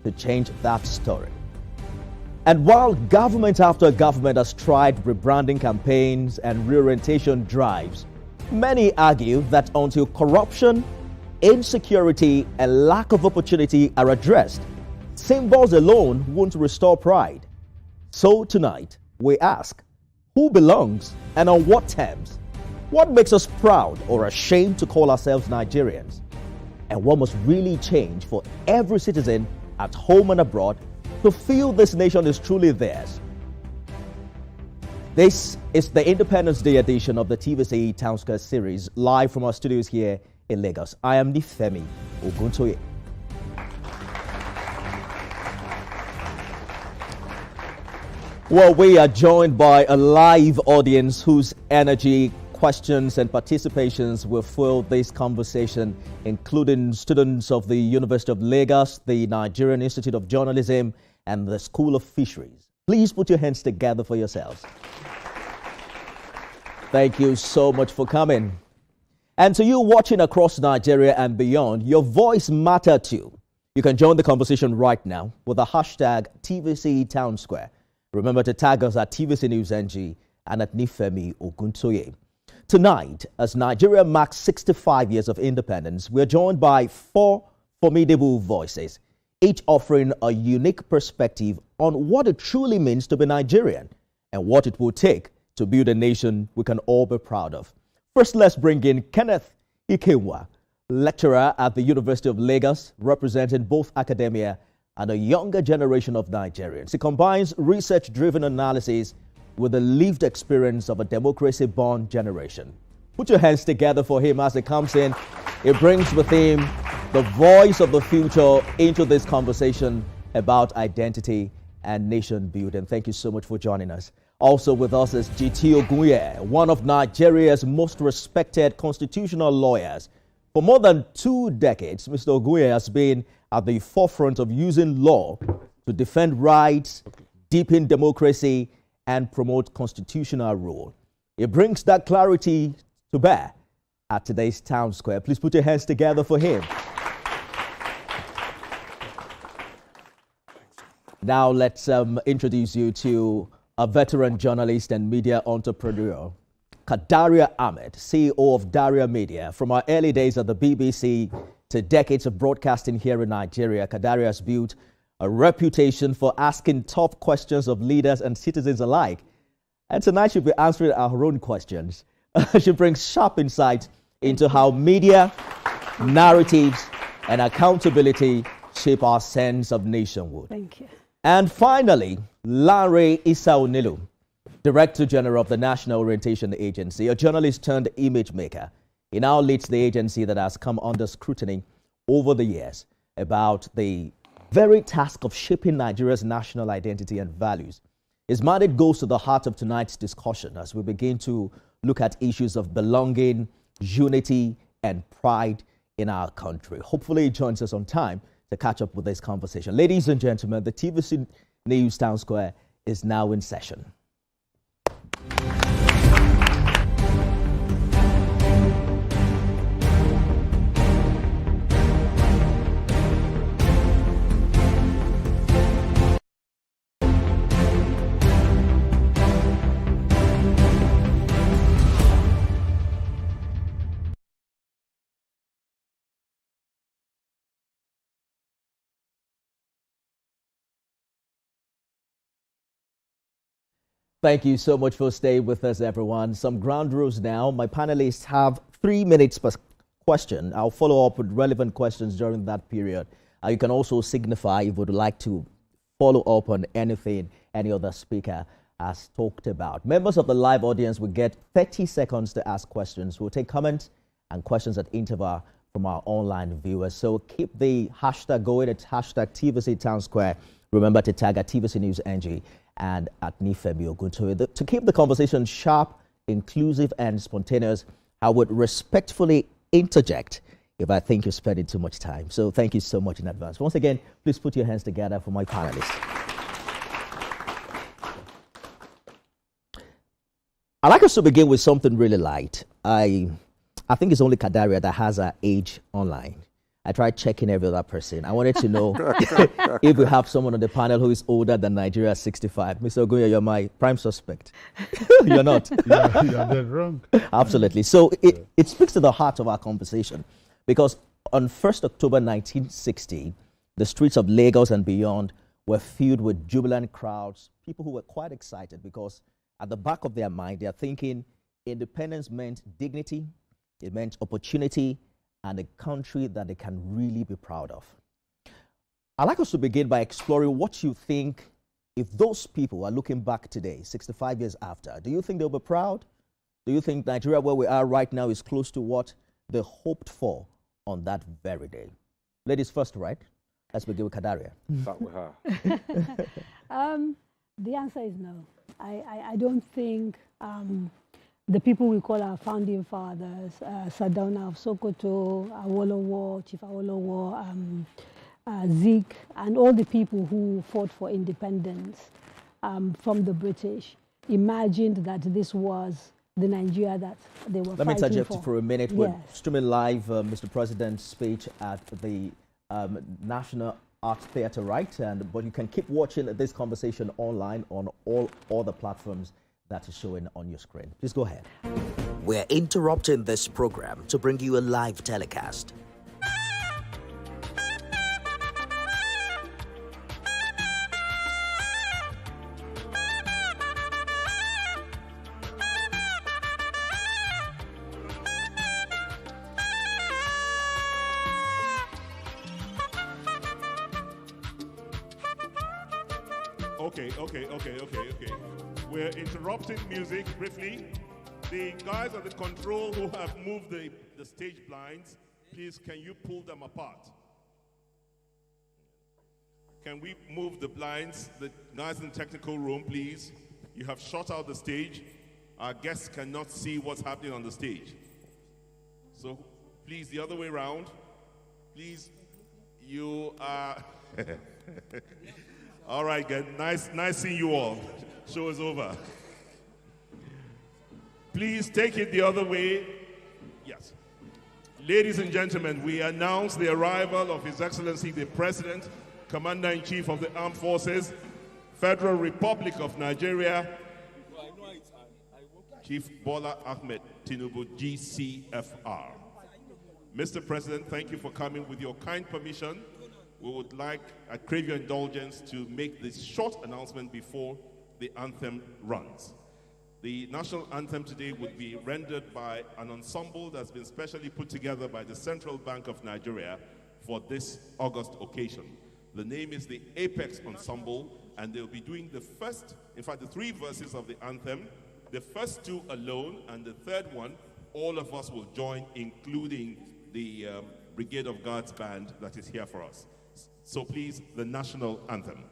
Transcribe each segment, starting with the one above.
to change that story. And while government after government has tried rebranding campaigns and reorientation drives, many argue that until corruption, insecurity, and lack of opportunity are addressed, symbols alone won't restore pride. So tonight, we ask, who belongs and on what terms? What makes us proud or ashamed to call ourselves Nigerians? And what must really change for every citizen at home and abroad to feel this nation is truly theirs? This is the Independence Day edition of the TVC Town Square series, live from our studios here in Lagos. I am Nifemi Oguntoye. Well, we are joined by a live audience whose energy, questions, and participations will fill this conversation, including students of the University of Lagos, the Nigerian Institute of Journalism, and the School of Fisheries. Please put your hands together for yourselves. Thank you so much for coming. And to you watching across Nigeria and beyond, your voice matters too. You can join the conversation right now with the hashtag TVC Town Square. Remember to tag us at TVC News NG and at Nifemi Oguntoye. Tonight, as Nigeria marks 65 years of independence, we are joined by 4 formidable voices, each offering a unique perspective on what it truly means to be Nigerian and what it will take to build a nation we can all be proud of. First, let's bring in Kenneth Ikenwa, lecturer at the University of Lagos, representing both academia and a younger generation of Nigerians. He combines research-driven analysis with the lived experience of a democracy-born generation. Put your hands together for him as he comes in. He brings with him the voice of the future into this conversation about identity and nation building. Thank you so much for joining us. Also with us is GT Ogunye, one of Nigeria's most respected constitutional lawyers. For more than 2 decades, Mr. Ogunye has been at the forefront of using law to defend rights, deepen democracy, and promote constitutional rule. He brings that clarity to bear at today's Town Square. Please put your hands together for him. Now let's introduce you to a veteran journalist and media entrepreneur, Kadaria Ahmed, CEO of Daria Media. From our early days at the BBC to decades of broadcasting here in Nigeria, Kadaria has built a reputation for asking tough questions of leaders and citizens alike. And tonight she'll be answering our own questions. She brings sharp insight into how media, narratives, and accountability shape our sense of nationhood. Thank you. And finally, Lanre Isaonilu, Director General of the National Orientation Agency, a journalist turned image maker. He now leads the agency that has come under scrutiny over the years about the very task of shaping Nigeria's national identity and values. His mandate goes to the heart of tonight's discussion as we begin to look at issues of belonging, unity, and pride in our country. Hopefully he joins us on time to catch up with this conversation. Ladies and gentlemen, the TVC News Town Square is now in session. Thank you so much for staying with us, everyone. Some ground rules now. My panelists have 3 minutes per question. I'll follow up with relevant questions during that period. You can also signify if you would like to follow up on anything any other speaker has talked about. Members of the live audience will get 30 seconds to ask questions. We'll take comments and questions at interval from our online viewers. So keep the hashtag going. It's hashtag TVC Town Square. Remember to tag at TVC News NG and at Nifemi Oguntoye. To keep the conversation sharp, inclusive, and spontaneous, I would respectfully interject if I think you're spending too much time. So thank you so much in advance. Once again, please put your hands together for my panelists. I'd like us to begin with something really light. I think it's only Kadaria that has her age online. I tried checking every other person. I wanted to know if we have someone on the panel who is older than Nigeria 65. Mr. Ogunya, you're my prime suspect. You're not. You're dead wrong. Absolutely. So it speaks to the heart of our conversation, because on 1st October 1960, the streets of Lagos and beyond were filled with jubilant crowds, people who were quite excited because at the back of their mind, they are thinking independence meant dignity, it meant opportunity, and a country that they can really be proud of. I'd like us to begin by exploring what you think if those people are looking back today, 65 years after. Do you think they'll be proud? Do you think Nigeria, where we are right now, is close to what they hoped for on that very day? Ladies first, right? Let's begin with Kadaria. Start with her. The answer is no. I don't think the people we call our founding fathers, Sardauna of Sokoto, Awolowo, Chief Awolowo, Zik, and all the people who fought for independence from the British, imagined that this was the Nigeria that they were fighting for. Let me interject for a minute. Yes. We're streaming live Mr. President's speech at the National Arts Theatre, right? But you can keep watching this conversation online on all the platforms that is showing on your screen. Please go ahead. We're interrupting this program to bring you a live telecast. Okay. We're interrupting music briefly. The guys at the control who have moved the stage blinds, please, can you pull them apart? Can we move the blinds? The guys in the technical room, please. You have shut out the stage. Our guests cannot see what's happening on the stage. So, please, the other way around. Please, you are... All right, good. Nice seeing you all. Show is over. Please take it the other way. Yes. Ladies and gentlemen, we announce the arrival of His Excellency the President, Commander-in-Chief of the Armed Forces, Federal Republic of Nigeria, Chief Bola Ahmed Tinubu, GCFR. Mr. President, thank you for coming. With your kind permission, we would like, I crave your indulgence to make this short announcement before the anthem runs. The national anthem today would be rendered by an ensemble that's been specially put together by the Central Bank of Nigeria for this August occasion. The name is the Apex Ensemble, and they'll be doing the three verses of the anthem, the first two alone, and the third one, all of us will join, including the Brigade of Guards band that is here for us. So please, the national anthem.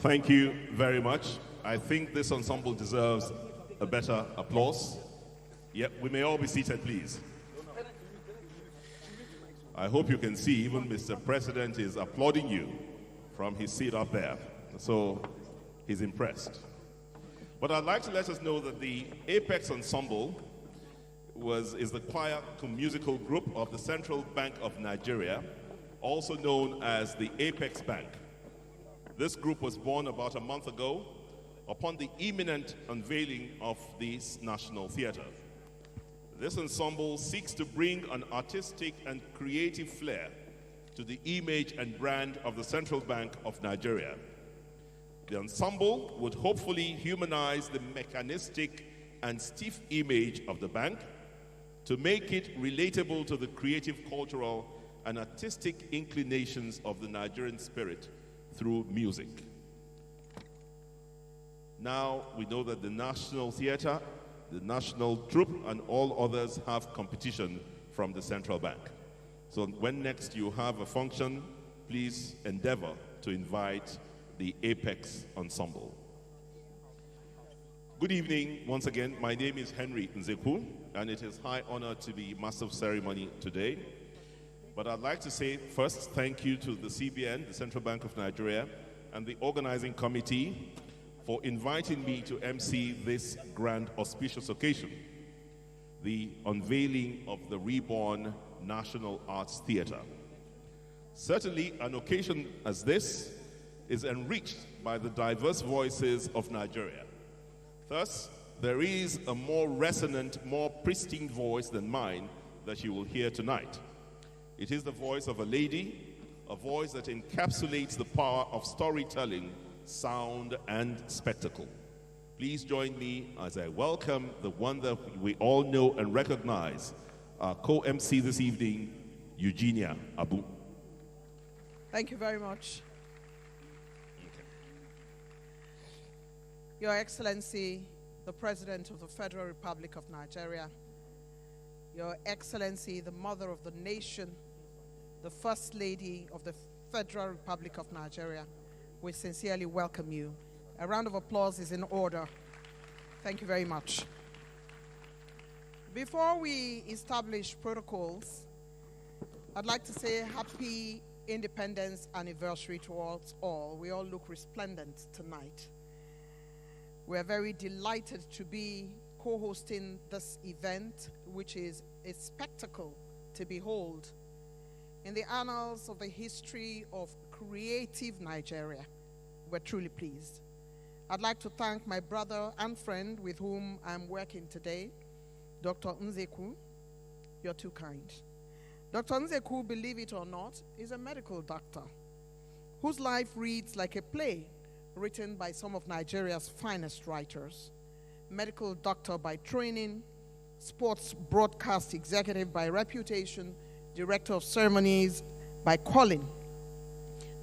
Thank you very much. I think this ensemble deserves a better applause. Yep, we may all be seated, please. I hope you can see even Mr. President is applauding you from his seat up there. So he's impressed. But I'd like to let us know that the Apex Ensemble is the choir musical group of the Central Bank of Nigeria, also known as the Apex Bank. This group was born about a month ago upon the imminent unveiling of the National Theatre. This ensemble seeks to bring an artistic and creative flair to the image and brand of the Central Bank of Nigeria. The ensemble would hopefully humanize the mechanistic and stiff image of the bank to make it relatable to the creative, cultural, and artistic inclinations of the Nigerian spirit through music. Now we know that the National Theatre, the National Troupe, and all others have competition from the Central Bank. So when next you have a function, please endeavor to invite the Apex Ensemble. Good evening once again. My name is Henry Nzeku, and it is high honor to be Master of Ceremony today. But I'd like to say first thank you to the CBN, the Central Bank of Nigeria, and the organizing committee for inviting me to MC this grand auspicious occasion, the unveiling of the reborn National Arts Theatre. Certainly, an occasion as this is enriched by the diverse voices of Nigeria. Thus, there is a more resonant, more pristine voice than mine that you will hear tonight. It is the voice of a lady, a voice that encapsulates the power of storytelling, sound, and spectacle. Please join me as I welcome the one that we all know and recognize, our co-MC this evening, Eugenia Abu. Thank you very much. Your Excellency, the President of the Federal Republic of Nigeria, Your Excellency, the Mother of the Nation, the First Lady of the Federal Republic of Nigeria, we sincerely welcome you. A round of applause is in order. Thank you very much. Before we establish protocols, I'd like to say happy Independence Anniversary to us all. We all look resplendent tonight. We're very delighted to be co-hosting this event, which is a spectacle to behold in the annals of the history of creative Nigeria. We're truly pleased. I'd like to thank my brother and friend with whom I'm working today, Dr. Nzeku. You're too kind. Dr. Nzeku, believe it or not, is a medical doctor whose life reads like a play written by some of Nigeria's finest writers. Medical doctor by training, sports broadcast executive by reputation, director of ceremonies by calling,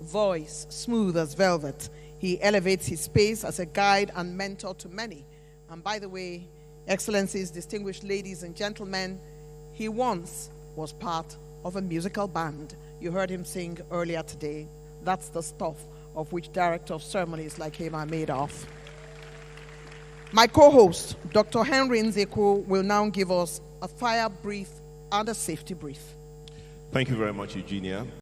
voice smooth as velvet. He elevates his space as a guide and mentor to many. And by the way, Excellencies, distinguished ladies and gentlemen, he once was part of a musical band. You heard him sing earlier today. That's the stuff of which director of ceremonies like him are made of. My co-host, Dr. Henry Nzeku, will now give us a fire brief and a safety brief. Thank you very much, Eugenia.